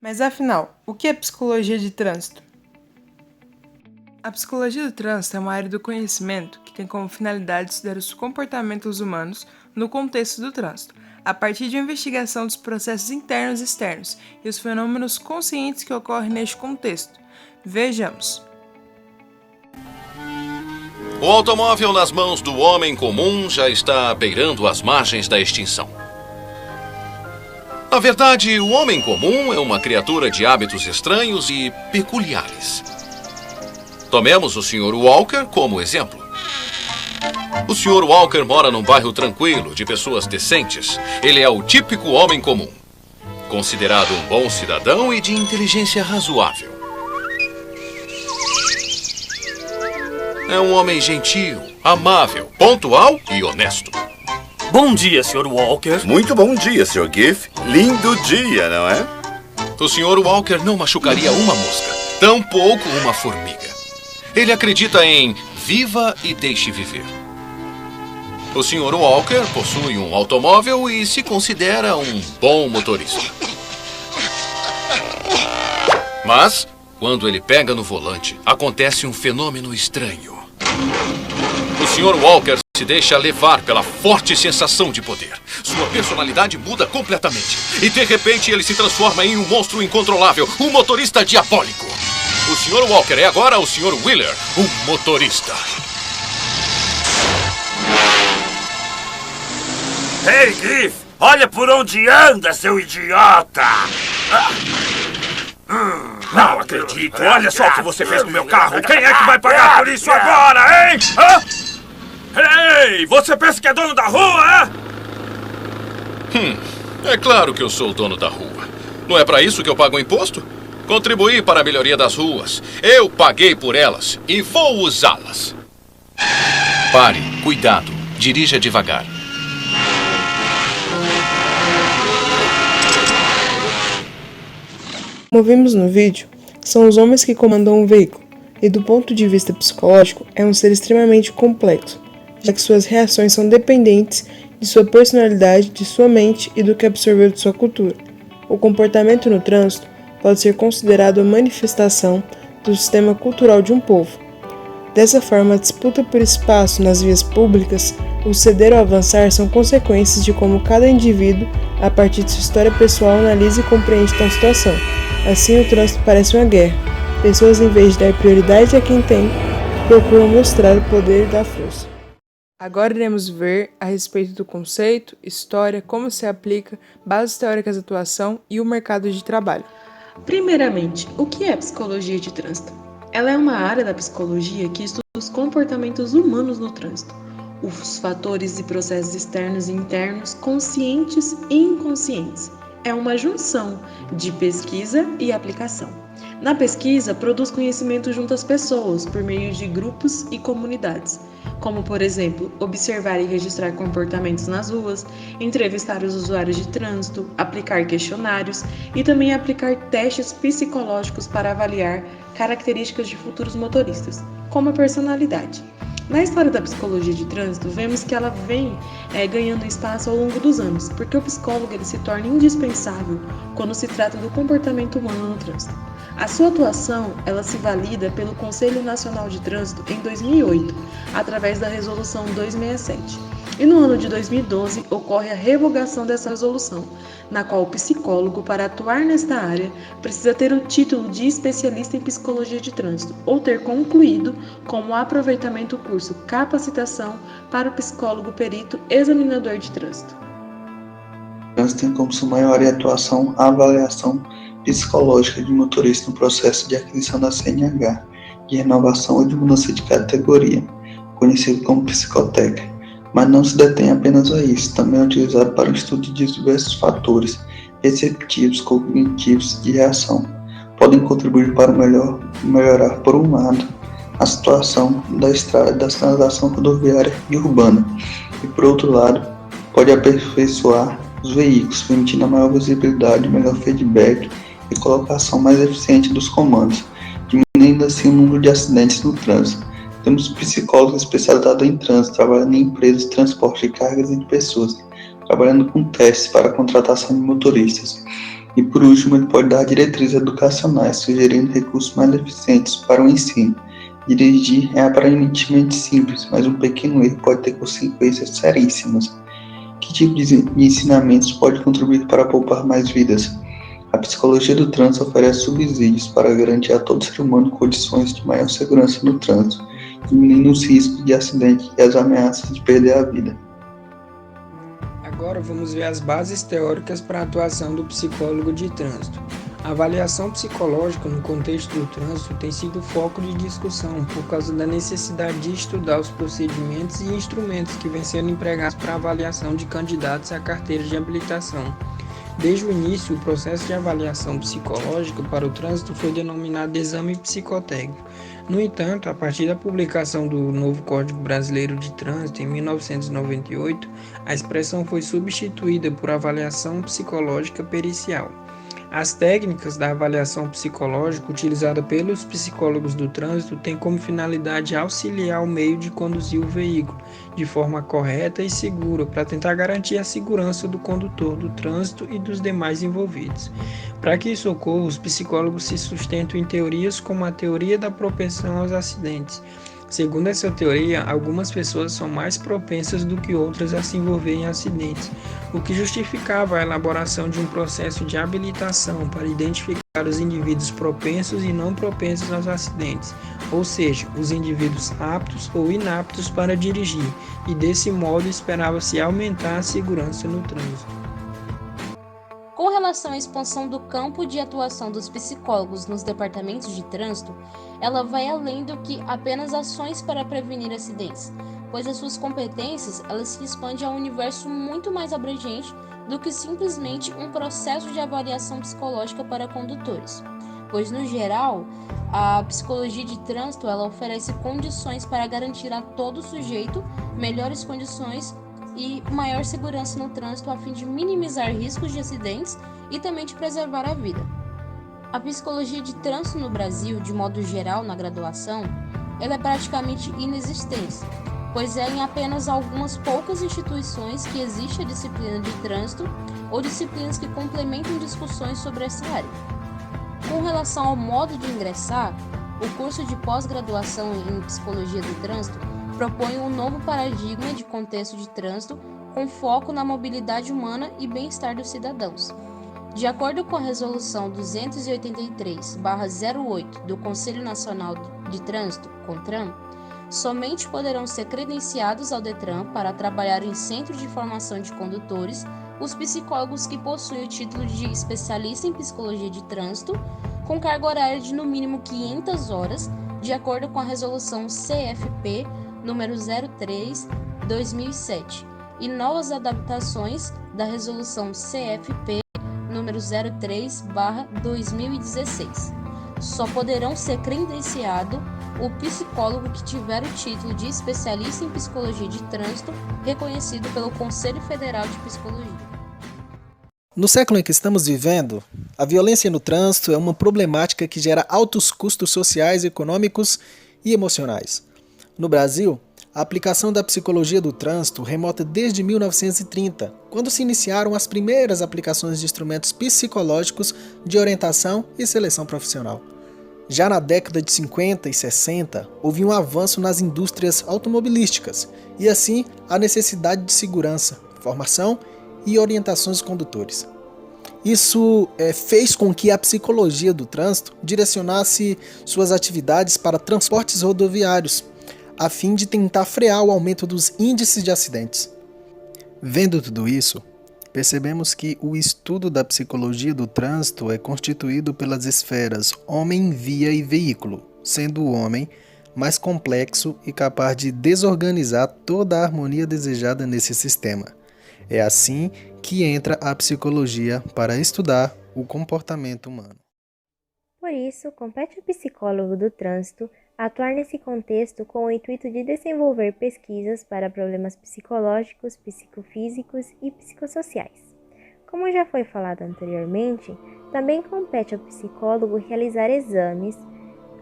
Mas afinal, o que é psicologia de trânsito? A psicologia do trânsito é uma área do conhecimento que tem como finalidade estudar os comportamentos humanos no contexto do trânsito, a partir de uma investigação dos processos internos e externos e os fenômenos conscientes que ocorrem neste contexto. Vejamos. O automóvel nas mãos do homem comum já está beirando as margens da extinção. Na verdade, o homem comum é uma criatura de hábitos estranhos e peculiares. Tomemos o Sr. Walker como exemplo. O Sr. Walker mora num bairro tranquilo, de pessoas decentes. Ele é o típico homem comum, considerado um bom cidadão e de inteligência razoável. É um homem gentil, amável, pontual e honesto. Bom dia, Sr. Walker. Muito bom dia, Sr. Giff. Lindo dia, não é? O Sr. Walker não machucaria uma mosca, tampouco uma formiga. Ele acredita em viva e deixe viver. O Sr. Walker possui um automóvel e se considera um bom motorista. Mas, quando ele pega no volante, acontece um fenômeno estranho. O Sr. Walker se deixa levar pela forte sensação de poder. Sua personalidade muda completamente. E de repente ele se transforma em um monstro incontrolável, um motorista diabólico. O Sr. Walker é agora o Sr. Wheeler, um motorista. Ei, Giff, olha por onde anda, seu idiota! Não acredito. Olha só o que você fez com meu carro. Quem é que vai pagar por isso agora, hein? Hã? Ei, você pensa que é dono da rua, É claro que eu sou o dono da rua. Não é para isso que eu pago imposto? Contribuir para a melhoria das ruas. Eu paguei por elas e vou usá-las. Pare, cuidado, dirija devagar. Como vimos no vídeo, são os homens que comandam um veículo, e do ponto de vista psicológico é um ser extremamente complexo, já que suas reações são dependentes de sua personalidade, de sua mente e do que absorveu de sua cultura. O comportamento no trânsito pode ser considerado a manifestação do sistema cultural de um povo. Dessa forma, a disputa por espaço nas vias públicas, o ceder ou avançar são consequências de como cada indivíduo, a partir de sua história pessoal, analisa e compreende tal situação. Assim, o trânsito parece uma guerra. Pessoas, em vez de dar prioridade a quem tem, procuram mostrar o poder da força. Agora iremos ver a respeito do conceito, história, como se aplica, bases teóricas de atuação e o mercado de trabalho. Primeiramente, o que é psicologia de trânsito? Ela é uma área da psicologia que estuda os comportamentos humanos no trânsito, os fatores e processos externos e internos, conscientes e inconscientes. É uma junção de pesquisa e aplicação. Na pesquisa, produz conhecimento junto às pessoas por meio de grupos e comunidades, como, por exemplo, observar e registrar comportamentos nas ruas, entrevistar os usuários de trânsito, aplicar questionários e também aplicar testes psicológicos para avaliar características de futuros motoristas, como a personalidade. Na história da psicologia de trânsito, vemos que ela vem ganhando espaço ao longo dos anos, porque o psicólogo ele se torna indispensável quando se trata do comportamento humano no trânsito. A sua atuação ela se valida pelo Conselho Nacional de Trânsito em 2008, através da Resolução 267. E no ano de 2012 ocorre a revogação dessa resolução, na qual o psicólogo, para atuar nesta área, precisa ter o título de especialista em psicologia de trânsito ou ter concluído como aproveitamento o curso Capacitação para o Psicólogo Perito Examinador de Trânsito. O trânsito tem como sua maior atuação a avaliação psicológica de motorista no processo de aquisição da CNH, de renovação ou de mudança de categoria, conhecido como psicotécnica. Mas não se detém apenas a isso, também é utilizado para o estudo de diversos fatores receptivos, cognitivos de reação. Podem contribuir para melhorar, por um lado, a situação da estrada da sinalização rodoviária e urbana, e por outro lado, pode aperfeiçoar os veículos, permitindo a maior visibilidade, melhor feedback e colocação mais eficiente dos comandos, diminuindo assim o número de acidentes no trânsito. Temos psicólogos especializados em trânsito, trabalhando em empresas de transporte de cargas e de pessoas, trabalhando com testes para a contratação de motoristas. E por último, ele pode dar diretrizes educacionais, sugerindo recursos mais eficientes para o ensino. Dirigir é aparentemente simples, mas um pequeno erro pode ter consequências seríssimas. Que tipo de ensinamentos pode contribuir para poupar mais vidas? A psicologia do trânsito oferece subsídios para garantir a todo ser humano condições de maior segurança no trânsito, diminuindo os riscos de acidente e as ameaças de perder a vida. Agora vamos ver as bases teóricas para a atuação do psicólogo de trânsito. A avaliação psicológica no contexto do trânsito tem sido foco de discussão por causa da necessidade de estudar os procedimentos e instrumentos que vêm sendo empregados para a avaliação de candidatos à carteira de habilitação. Desde o início, o processo de avaliação psicológica para o trânsito foi denominado exame psicotécnico. No entanto, a partir da publicação do novo Código Brasileiro de Trânsito em 1998, a expressão foi substituída por avaliação psicológica pericial. As técnicas da avaliação psicológica utilizada pelos psicólogos do trânsito têm como finalidade auxiliar o meio de conduzir o veículo de forma correta e segura para tentar garantir a segurança do condutor do trânsito e dos demais envolvidos. Para que isso ocorra, os psicólogos se sustentam em teorias como a teoria da propensão aos acidentes. Segundo essa teoria, algumas pessoas são mais propensas do que outras a se envolver em acidentes, o que justificava a elaboração de um processo de habilitação para identificar os indivíduos propensos e não propensos aos acidentes, ou seja, os indivíduos aptos ou inaptos para dirigir, e desse modo esperava-se aumentar a segurança no trânsito. Com relação à expansão do campo de atuação dos psicólogos nos departamentos de trânsito, ela vai além do que apenas ações para prevenir acidentes, pois as suas competências elas se expandem a um universo muito mais abrangente do que simplesmente um processo de avaliação psicológica para condutores, pois no geral, a psicologia de trânsito ela oferece condições para garantir a todo sujeito melhores condições e maior segurança no trânsito a fim de minimizar riscos de acidentes e também de preservar a vida. A psicologia de trânsito no Brasil, de modo geral na graduação, ela é praticamente inexistente, pois é em apenas algumas poucas instituições que existe a disciplina de trânsito ou disciplinas que complementam discussões sobre essa área. Com relação ao modo de ingressar, o curso de pós-graduação em Psicologia do Trânsito propõe um novo paradigma de contexto de trânsito com foco na mobilidade humana e bem-estar dos cidadãos. De acordo com a Resolução 283/08 do Conselho Nacional de Trânsito, CONTRAN, somente poderão ser credenciados ao DETRAN para trabalhar em centro de formação de condutores os psicólogos que possuem o título de especialista em psicologia de trânsito, com carga horária de no mínimo 500 horas, de acordo com a Resolução CFP número 03/2007 e novas adaptações da Resolução CFP número 03/2016. Só poderão ser credenciados o psicólogo que tiver o título de especialista em psicologia de trânsito reconhecido pelo Conselho Federal de Psicologia. No século em que estamos vivendo, a violência no trânsito é uma problemática que gera altos custos sociais, econômicos e emocionais. No Brasil, a aplicação da psicologia do trânsito remota desde 1930, quando se iniciaram as primeiras aplicações de instrumentos psicológicos de orientação e seleção profissional. Já na década de 50 e 60, houve um avanço nas indústrias automobilísticas e, assim, a necessidade de segurança, formação e orientações dos condutores. Isso fez com que a psicologia do trânsito direcionasse suas atividades para transportes rodoviários, a fim de tentar frear o aumento dos índices de acidentes. Vendo tudo isso, percebemos que o estudo da psicologia do trânsito é constituído pelas esferas homem, via e veículo, sendo o homem mais complexo e capaz de desorganizar toda a harmonia desejada nesse sistema. É assim que entra a psicologia para estudar o comportamento humano. Por isso, compete ao psicólogo do trânsito atuar nesse contexto com o intuito de desenvolver pesquisas para problemas psicológicos, psicofísicos e psicossociais. Como já foi falado anteriormente, também compete ao psicólogo realizar exames,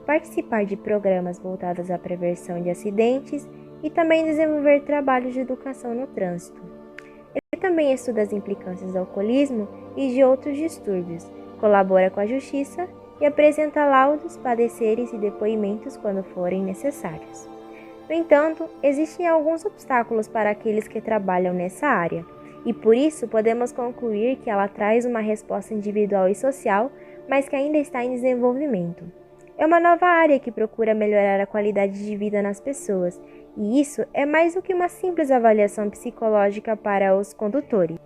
participar de programas voltados à prevenção de acidentes e também desenvolver trabalhos de educação no trânsito. Ele também estuda as implicâncias do alcoolismo e de outros distúrbios, colabora com a justiça e apresenta laudos, pareceres e depoimentos quando forem necessários. No entanto, existem alguns obstáculos para aqueles que trabalham nessa área, e por isso podemos concluir que ela traz uma resposta individual e social, mas que ainda está em desenvolvimento. É uma nova área que procura melhorar a qualidade de vida nas pessoas, e isso é mais do que uma simples avaliação psicológica para os condutores.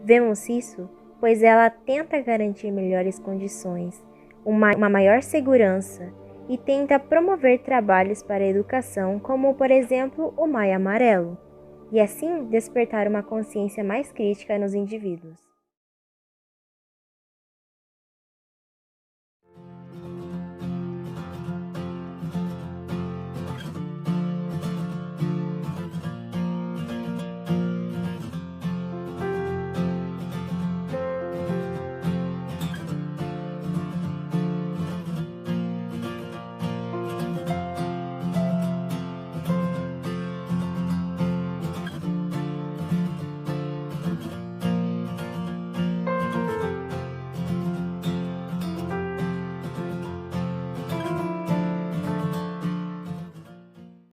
Vemos isso, pois ela tenta garantir melhores condições, uma maior segurança e tenta promover trabalhos para a educação, como por exemplo o Maio Amarelo, e assim despertar uma consciência mais crítica nos indivíduos.